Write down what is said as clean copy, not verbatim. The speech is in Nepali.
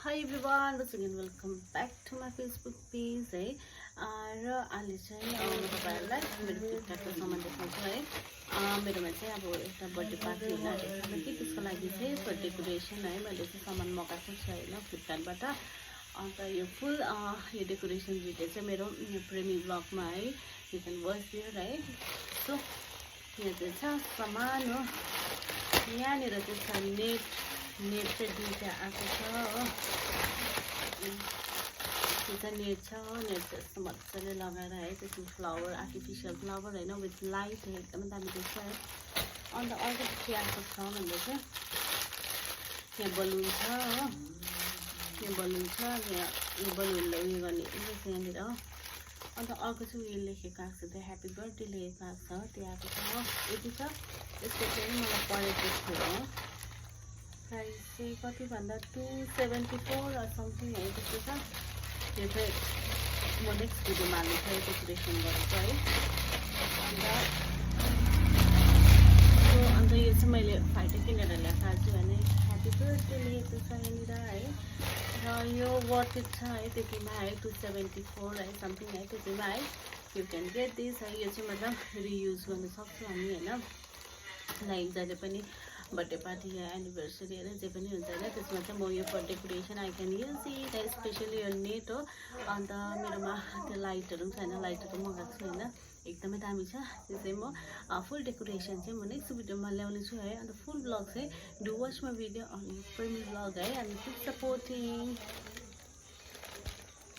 Hi everyone, once again welcome back to my Facebook page र अहिले चाहिँ म तपाईहरुलाई मेरो फ्लिपकार्टको सामान देखाउँछु मेरोमा चाहिँ अब एउटा बर्थडे पार्टी हुन आँटेको छ कि त्यसको लागि चाहिँ फर डेकोरेसन मैले चाहिँ सामान मगाएको छु हैन फ्लिपकार्टबाट अन्त यो फुल यो डेकोरेसन भिडियो चाहिँ मेरो प्रेमी ब्लगमा you can watch there so यहाँ चाहिँ छ सामान हो यहाँनिर चाहिँ छ नेट चाहिँ दुईटा आएको छ हो त्यो चाहिँ नेट छ नेट चाहिँ यस्तो मजाले लगाएर त्यसमा फ्लावर आर्टिफिसियल फ्लावर हैन विथ लाइट एकदमै दामी देख्छ अन्त अर्को के आएको छ भन्दा चाहिँ यहाँ बलुन छ हो यहाँ बलुन छ यहाँ बलुनलाई उयो गर्ने यहाँनिर हो अन्त अर्को चाहिँ उयो लेखेको आएको छ त्यो ह्याप्पी बर्थडे लेखेको आएको छ त्यो आएको छ हो यति छ यसको चाहिँ मलाई परेको थियो हो प्राइस चाहिँ कति भन्दा 274 समथिङ त्यस्तो छ त्यो चाहिँ म नेक्स्ट भिडियोमा हाल्नु छ डेकोरेसन गरेको अन्त यो चाहिँ मैले फाइदा किनेर ल्याएको छु भने ह्याप्पी बर्थडे लेखेको छ यहाँनिर र यो वर्थ इट छ त्यतिमा 274 समथिङ त्यतिमा यु क्यान गेट दिस यो चाहिँ मतलब रियुज गर्न सक्छौँ हामी हैन लाइक जहिले पनि बर्थडे पार्टी या एनिभर्सरी जे पनि हुन्छ हैन त्यसमा चाहिँ म यो for decoration I can use it specially यो नेट हो अन्त मेरोमा त्यो लाइटहरू पनि छैन लाइटहरू मगाएको छु हैन एकदमै दामी छ त्यो चाहिँ म फुल डेकोरेसन चाहिँ म नेक्स्ट भिडियोमा ल्याउने छु अन्त फुल ब्लग चाहिँ do watch my video on Premi blog and keep supporting